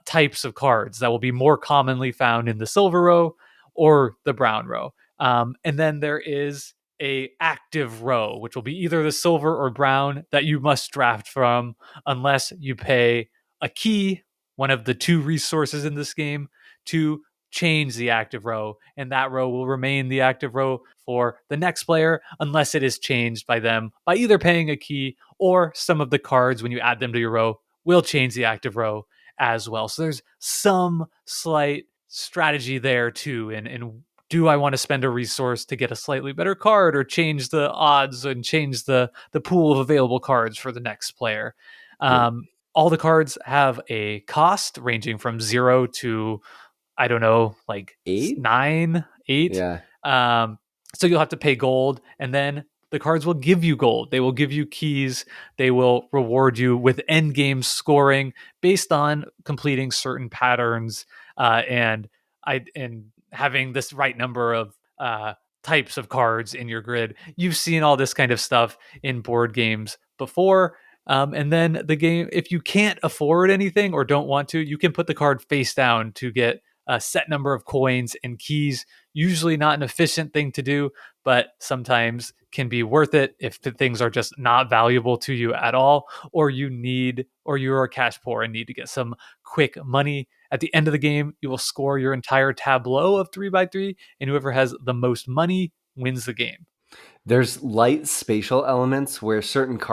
types of cards that will be more commonly found in the silver row or the brown row. And then there is a active row, which will be either the silver or brown that you must draft from unless you pay a key, one of the 2 resources in this game, to change the active row, and that row will remain the active row for the next player unless it is changed by them by either paying a key, or some of the cards when you add them to your row will change the active row as well. So there's some slight strategy there too, and do I want to spend a resource to get a slightly better card, or change the odds and change the pool of available cards for the next player? All the cards have a cost ranging from 0 to, I don't know, like 8? 9, 8. Yeah. So you'll have to pay gold, and then the cards will give you gold. They will give you keys. They will reward you with end game scoring based on completing certain patterns and having this right number of types of cards in your grid. You've seen all this kind of stuff in board games before. And then the game, if you can't afford anything or don't want to, you can put the card face down to get a set number of coins and keys. Usually not an efficient thing to do, but sometimes can be worth it if the things are just not valuable to you at all, or you're cash poor and need to get some quick money. At the end of the game, you will score your entire tableau of 3 by 3, and whoever has the most money wins the game. There's light spatial elements where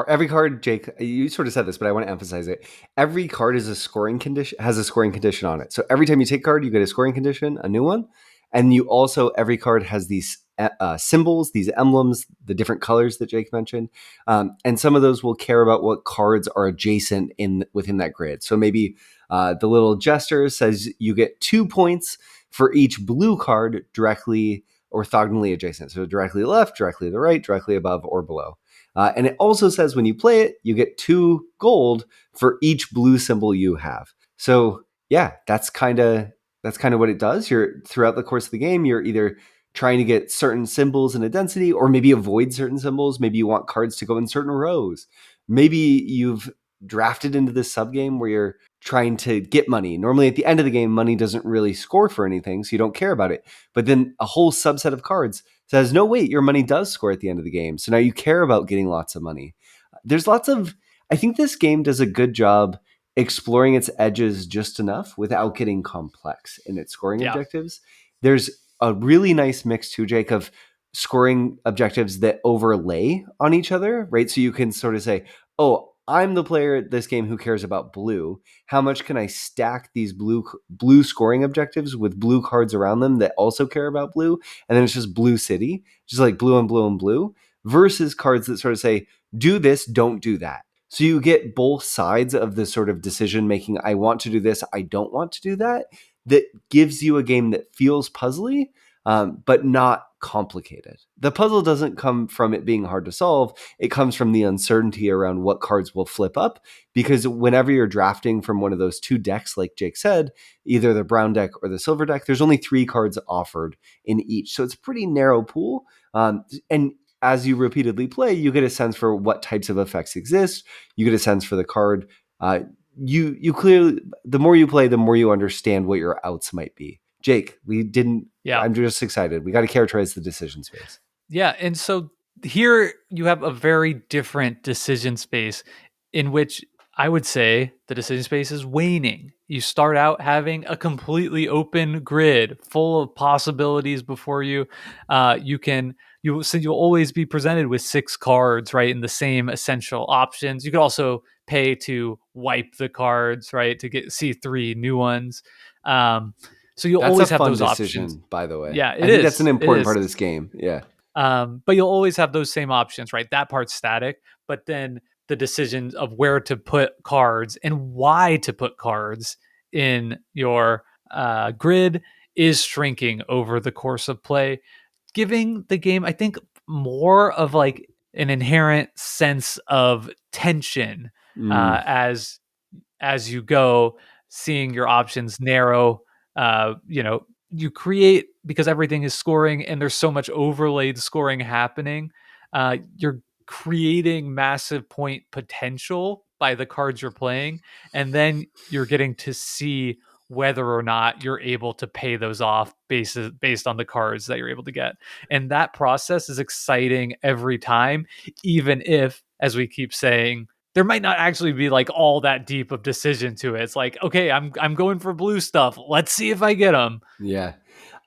every card, Jake, you sort of said this, but I want to emphasize it. Every card has a scoring condition on it. So every time you take a card, you get a scoring condition, a new one. And every card has these symbols, these emblems, the different colors that Jake mentioned. And some of those will care about what cards are adjacent within that grid. So maybe the little gesture says you get 2 points for each blue card directly orthogonally adjacent. So directly left, directly to the right, directly above or below. And it also says when you play it, you get 2 gold for each blue symbol you have. So yeah, that's kind of what it does. Throughout the course of the game, you're either trying to get certain symbols in a density, or maybe avoid certain symbols. Maybe you want cards to go in certain rows. Maybe you've drafted into this subgame where you're trying to get money. Normally at the end of the game, money doesn't really score for anything, so you don't care about it. But then a whole subset of cards says, no, wait, your money does score at the end of the game. So now you care about getting lots of money. I think this game does a good job exploring its edges just enough without getting complex in its scoring objectives. There's a really nice mix too, Jake, of scoring objectives that overlay on each other, right? So you can sort of say, oh, I'm the player at this game who cares about blue. How much can I stack these blue scoring objectives with blue cards around them that also care about blue? And then it's just blue city, just like blue and blue and blue, versus cards that sort of say, do this, don't do that. So you get both sides of the sort of decision making. I want to do this, I don't want to do that. That gives you a game that feels puzzly, but not complicated. The puzzle doesn't come from it being hard to solve. It comes from the uncertainty around what cards will flip up, because whenever you're drafting from one of those 2 decks, like Jake said, either the brown deck or the silver deck, there's only 3 cards offered in each. So it's a pretty narrow pool. And as you repeatedly play, you get a sense for what types of effects exist. You get a sense for the card. You clearly, the more you play, the more you understand what your outs might be. Jake, I'm just excited. We got to characterize the decision space. Yeah. And so here you have a very different decision space in which I would say the decision space is waning. You start out having a completely open grid full of possibilities before you. You'll always be presented with 6 cards, right, in the same essential options. You could also pay to wipe the cards, right, to see 3 new ones. So you'll That's always a have fun those decision, options. by the way. Yeah, I think that's an important part of this game. Yeah. But you'll always have those same options, right? That part's static, but then the decisions of where to put cards and why to put cards in your grid is shrinking over the course of play, giving the game, I think, more of like an inherent sense of tension as you go, seeing your options narrow. You create, because everything is scoring and there's so much overlaid scoring happening. You're creating massive point potential by the cards you're playing, and then you're getting to see whether or not you're able to pay those off based on the cards that you're able to get. And that process is exciting every time, even if, as we keep saying, there might not actually be like all that deep of decision to it. It's like, okay, I'm going for blue stuff. Let's see if I get them. Yeah.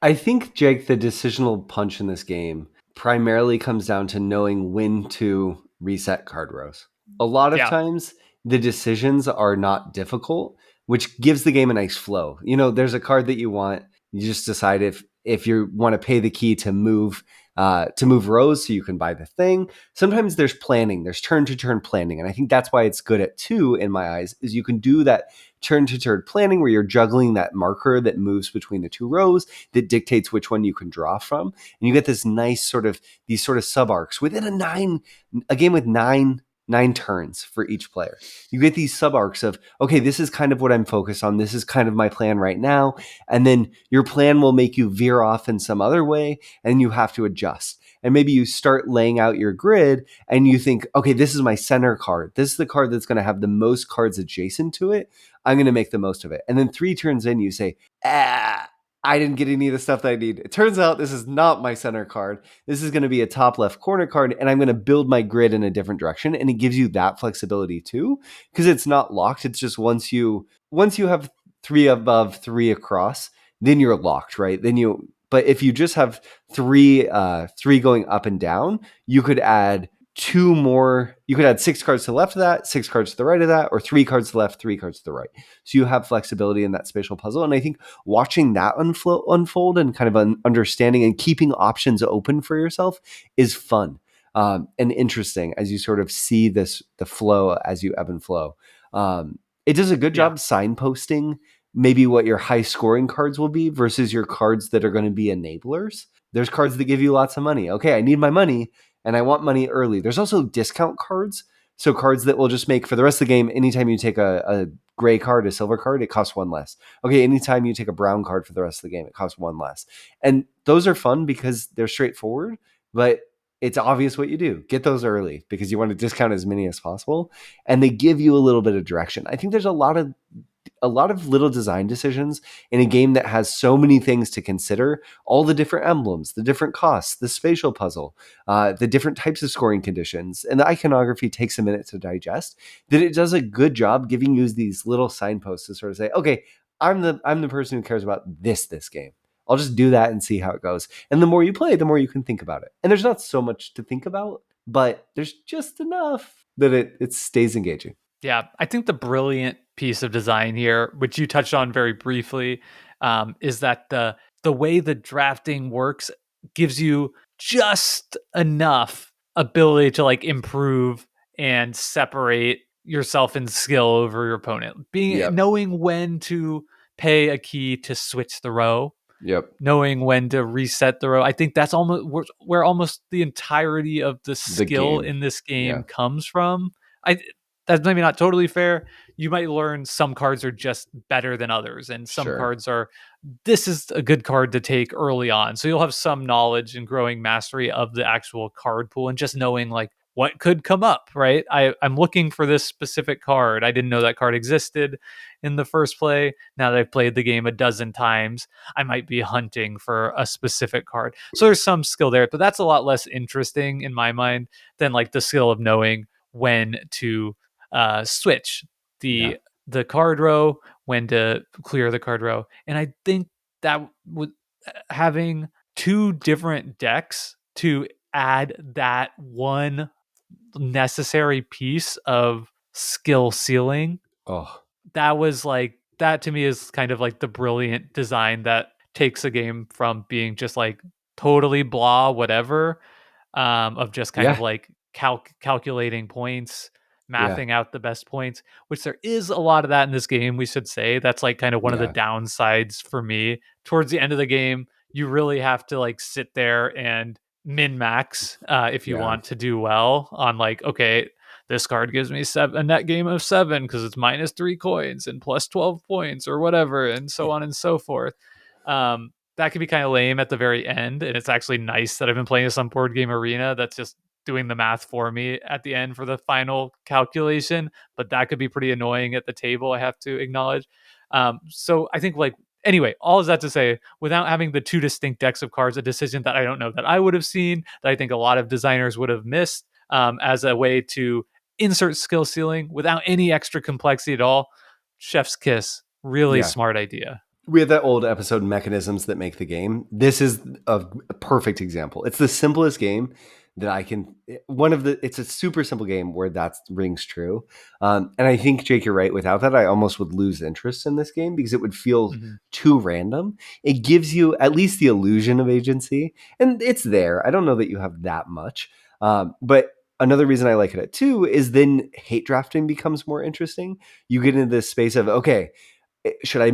I think, Jake, the decisional punch in this game primarily comes down to knowing when to reset card rows. A lot of Yeah. times the decisions are not difficult, which gives the game a nice flow. You know, there's a card that you want. You just decide if you want to pay the key to move rows so you can buy the thing. Sometimes there's planning, there's turn-to-turn planning. And I think that's why it's good at 2 in my eyes, is you can do that turn-to-turn planning where you're juggling that marker that moves between the 2 rows that dictates which one you can draw from. And you get this nice these sort of sub-arcs within a game with nine turns for each player. You get these sub-arcs of, okay, this is kind of what I'm focused on. This is kind of my plan right now. And then your plan will make you veer off in some other way, and you have to adjust. And maybe you start laying out your grid and you think, okay, this is my center card. This is the card that's going to have the most cards adjacent to it. I'm going to make the most of it. And then 3 turns in, you say, I didn't get any of the stuff that I need. It turns out this is not my center card. This is going to be a top left corner card, and I'm going to build my grid in a different direction. And it gives you that flexibility too, because it's not locked. It's just once you have 3 above, 3 across, then you're locked, right? But if you just have 3 going up and down, you could add 2 more. You could add 6 cards to the left of that, 6 cards to the right of that, or 3 cards to the left, 3 cards to the right. So you have flexibility in that spatial puzzle. And I think watching that unfold and kind of understanding and keeping options open for yourself is fun and interesting as you sort of see the flow as you ebb and flow. It does a good job signposting maybe what your high scoring cards will be versus your cards that are going to be enablers. There's cards that give you lots of money. Okay, I need my money and I want money early. There's also discount cards. So cards that will just make, for the rest of the game, anytime you take a gray card, a silver card, it costs 1 less. Okay, anytime you take a brown card for the rest of the game, it costs 1 less. And those are fun because they're straightforward, but it's obvious what you do. Get those early because you want to discount as many as possible. And they give you a little bit of direction. I think there's a lot of little design decisions in a game that has so many things to consider, all the different emblems, the different costs, the spatial puzzle, the different types of scoring conditions, and the iconography takes a minute to digest, that it does a good job giving you these little signposts to sort of say, okay, I'm the person who cares about this game. I'll just do that and see how it goes. And the more you play, the more you can think about it. And there's not so much to think about, but there's just enough that it stays engaging. Yeah, I think the brilliant piece of design here, which you touched on very briefly, is that the way the drafting works gives you just enough ability to like improve and separate yourself in skill over your opponent. Knowing when to pay a key to switch the row. Yep. Knowing when to reset the row. I think that's almost where almost the entirety of the skill in this game comes from. that's maybe not totally fair. You might learn some cards are just better than others, and some Sure. cards are, this is a good card to take early on. So you'll have some knowledge and growing mastery of the actual card pool and just knowing like what could come up, right? I'm looking for this specific card. I didn't know that card existed in the first play. Now that I've played the game a dozen times, I might be hunting for a specific card. So there's some skill there, but that's a lot less interesting in my mind than like the skill of knowing when to switch Yeah. the card row, when to clear the card row. And I think that would having two different decks to add that one necessary piece of skill ceiling, Oh, that was like, that to me is kind of like the brilliant design that takes a game from being just like totally blah whatever, of just kind of yeah. like calculating points, Yeah. mathing out the best points, which there is a lot of that in this game, we should say. That's like kind of one of the Yeah. downsides for me. Towards the end of the game, you really have to like sit there and min max if you Yeah. want to do well on like, okay, this card gives me a net game of 7 because it's -3 coins and plus 12 points or whatever, and so on and so forth. That can be kind of lame at the very end, and it's actually nice that I've been playing this on Board Game Arena that's just doing the math for me at the end for the final calculation, but that could be pretty annoying at the table, I have to acknowledge. So I think like, anyway, all of that to say, without having the two distinct decks of cards, a decision that I don't know that I would have seen, that I think a lot of designers would have missed, as a way to insert skill ceiling without any extra complexity at all. Chef's kiss. Really Yeah. smart idea. We have that old episode, Mechanisms That Make the Game. This is a perfect example. It's the simplest game that I can, it's a super simple game where that rings true. And I think, Jake, you're right. Without that, I almost would lose interest in this game because it would feel Mhm. too random. It gives you at least the illusion of agency, and it's there. I don't know that you have that much. But another reason I like it too is then hate drafting becomes more interesting. You get into this space of, okay, should I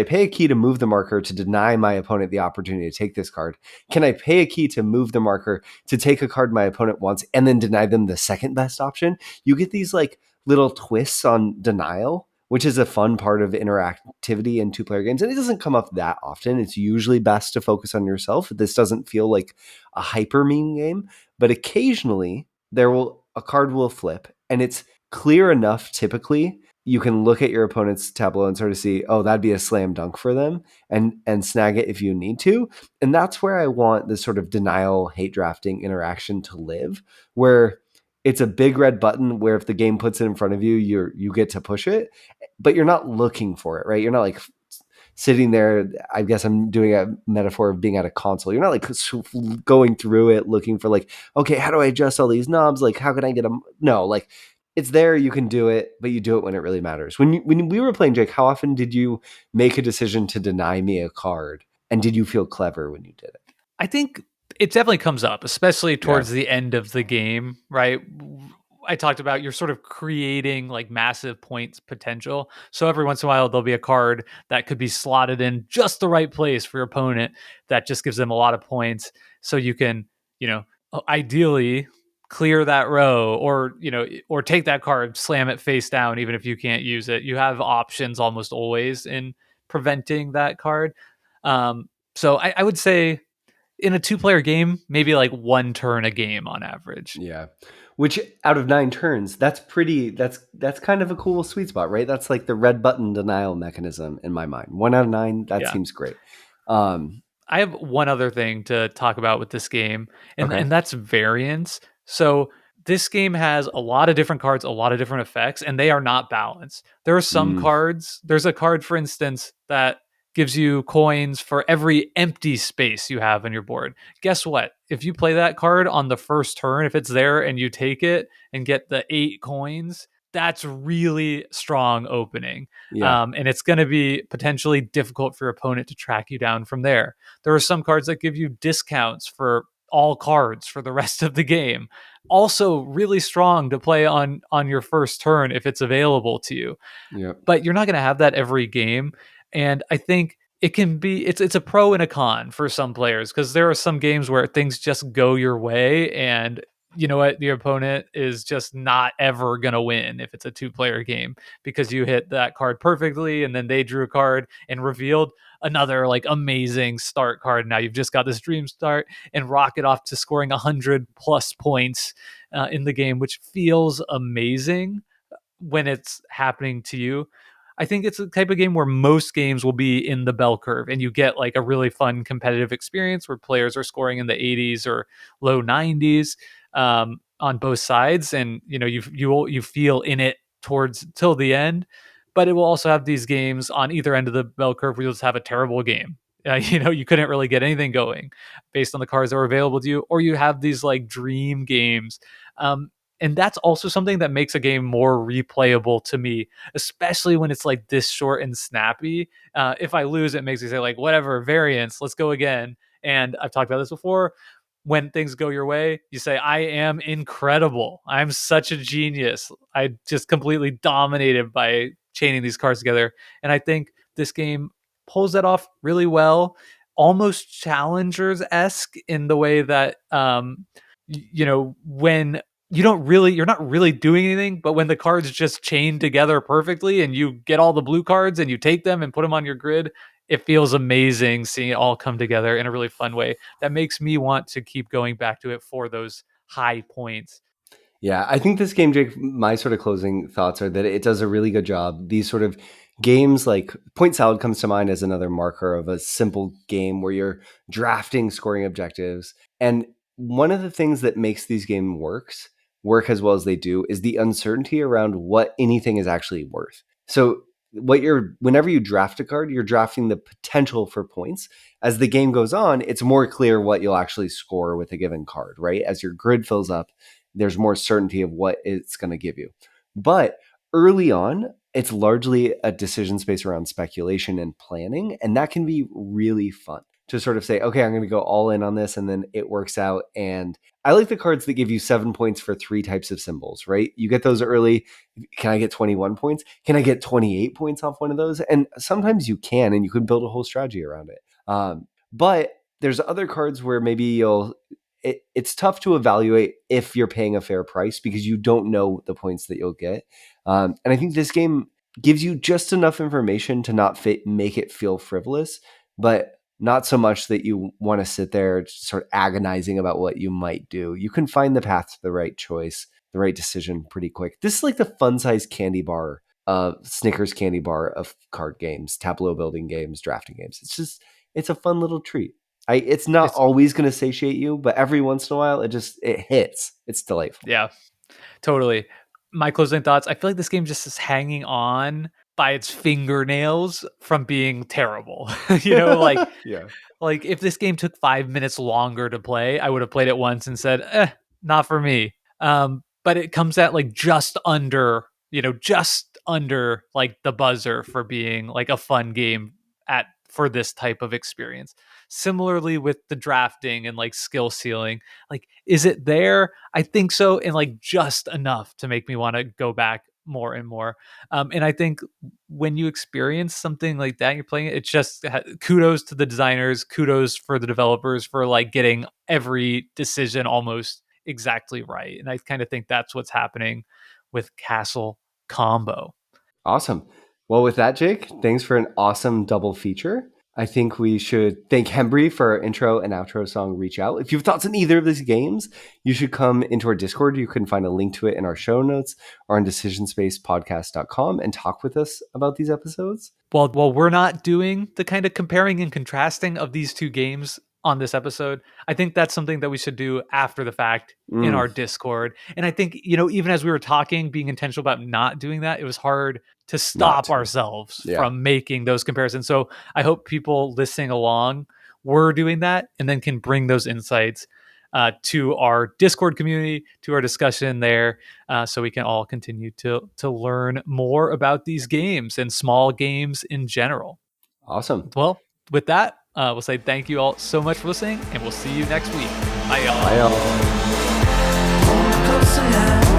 pay a key to move the marker to deny my opponent the opportunity to take this card? Can I pay a key to move the marker to take a card my opponent wants and then deny them the second best option? You get these like little twists on denial, which is a fun part of interactivity in two-player games. And it doesn't come up that often. It's usually best to focus on yourself. This doesn't feel like a hyper mean game, but occasionally a card will flip, and it's clear enough typically you can look at your opponent's tableau and sort of see, oh, that'd be a slam dunk for them, and snag it if you need to. And that's where I want this sort of denial hate drafting interaction to live, where it's a big red button where if the game puts it in front of you, you get to push it, but you're not looking for it, right? You're not like sitting there. I guess I'm doing a metaphor of being at a console. You're not like going through it looking for like, okay, how do I adjust all these knobs? Like, how can I get them? No, like it's there. You can do it, but you do it when it really matters. When we were playing, Jake, how often did you make a decision to deny me a card? And did you feel clever when you did it? I think it definitely comes up, especially Yeah. towards the end of the game, right? I talked about you're sort of creating like massive points potential. So every once in a while, there'll be a card that could be slotted in just the right place for your opponent that just gives them a lot of points. So you can, ideally clear that row, or, or take that card, slam it face down, even if you can't use it. You have options almost always in preventing that card. So I would say in a two-player game, maybe like one turn a game on average. Yeah. Which out of 9 turns, that's kind of a cool sweet spot, right? That's like the red button denial mechanism in my mind. 1 out of 9, that Yeah. seems great. Um, I have one other thing to talk about with this game, and okay. that's variance. So this game has a lot of different cards, a lot of different effects, and they are not balanced. There are some cards. There's a card, for instance, that gives you coins for every empty space you have on your board. Guess what? If you play that card on the first turn, if it's there and you take it and get the 8 coins, that's really strong opening. Yeah. And it's going to be potentially difficult for your opponent to track you down from there. There are some cards that give you discounts for all cards for the rest of the game. Also really strong to play on your first turn if it's available to you. Yep. But you're not going to have that every game. And I think it can be, it's a pro and a con for some players, because there are some games where things just go your way and you know what, the opponent is just not ever going to win if it's a 2-player game, because you hit that card perfectly and then they drew a card and revealed another like amazing start card. Now you've just got this dream start and rocket off to scoring 100 plus points in the game, which feels amazing when it's happening to you. I think it's a type of game where most games will be in the bell curve and you get like a really fun competitive experience where players are scoring in the 80s or low 90s on both sides, and you feel in it towards till the end. But it will also have these games on either end of the bell curve where you'll just have a terrible game. You couldn't really get anything going based on the cards that were available to you, or you have these like dream games. And that's also something that makes a game more replayable to me, especially when it's like this short and snappy. If I lose, it makes me say like, whatever, variance, let's go again. And I've talked about this before. When things go your way, you say, I am incredible. I'm such a genius. I just completely dominated by chaining these cards together. And I think this game pulls that off really well, almost challengers-esque in the way that, when you're not really doing anything, but when the cards just chain together perfectly and you get all the blue cards and you take them and put them on your grid, it feels amazing seeing it all come together in a really fun way that makes me want to keep going back to it for those high points. Yeah, I think this game, Jake, my sort of closing thoughts are that it does a really good job. These sort of games like Point Salad comes to mind as another marker of a simple game where you're drafting scoring objectives. And one of the things that makes these games work as well as they do is the uncertainty around what anything is actually worth. So whenever you draft a card, you're drafting the potential for points. As the game goes on, it's more clear what you'll actually score with a given card, right? As your grid fills up, there's more certainty of what it's going to give you. But early on, it's largely a decision space around speculation and planning. And that can be really fun to sort of say, okay, I'm going to go all in on this, and then it works out. And I like the cards that give you 7 points for 3 types of symbols, right? You get those early. Can I get 21 points? Can I get 28 points off one of those? And sometimes you can, and you can build a whole strategy around it. But there's other cards where maybe it's tough to evaluate if you're paying a fair price because you don't know the points that you'll get. And I think this game gives you just enough information to not make it feel frivolous, but not so much that you want to sit there sort of agonizing about what you might do. You can find the path to the right choice, the right decision pretty quick. This is like the fun-sized candy bar, Snickers candy bar of card games, tableau building games, drafting games. It's a fun little treat. It's not always going to satiate you, but every once in a while, it hits. It's delightful. Yeah, totally. My closing thoughts, I feel like this game just is hanging on by its fingernails from being terrible. Yeah. Like if this game took 5 minutes longer to play, I would have played it once and said, not for me. But it comes at like just under like the buzzer for being like a fun game for this type of experience. Similarly with the drafting and like skill ceiling, like, is it there? I think so. And like just enough to make me want to go back more and more. And I think when you experience something like that, you're playing it, it's just kudos to the designers, kudos for the developers for like getting every decision almost exactly right. And I kind of think that's what's happening with Castle Combo. Awesome. Well, with that, Jake, thanks for an awesome double feature. I think we should thank Hembry for our intro and outro song, Reach Out. If you have thoughts on either of these games, you should come into our Discord. You can find a link to it in our show notes or on decisionspacepodcast.com and talk with us about these episodes. Well, we're not doing the kind of comparing and contrasting of these two games on this episode. I think that's something that we should do after the fact in our Discord. And I think, even as we were talking, being intentional about not doing that, it was hard to stop ourselves from making those comparisons. So I hope people listening along were doing that and then can bring those insights to our Discord community, to our discussion there, so we can all continue to learn more about these games and small games in general. Awesome. Well, with that, we'll say thank you all so much for listening, and we'll see you next week. Bye, y'all. Bye, y'all.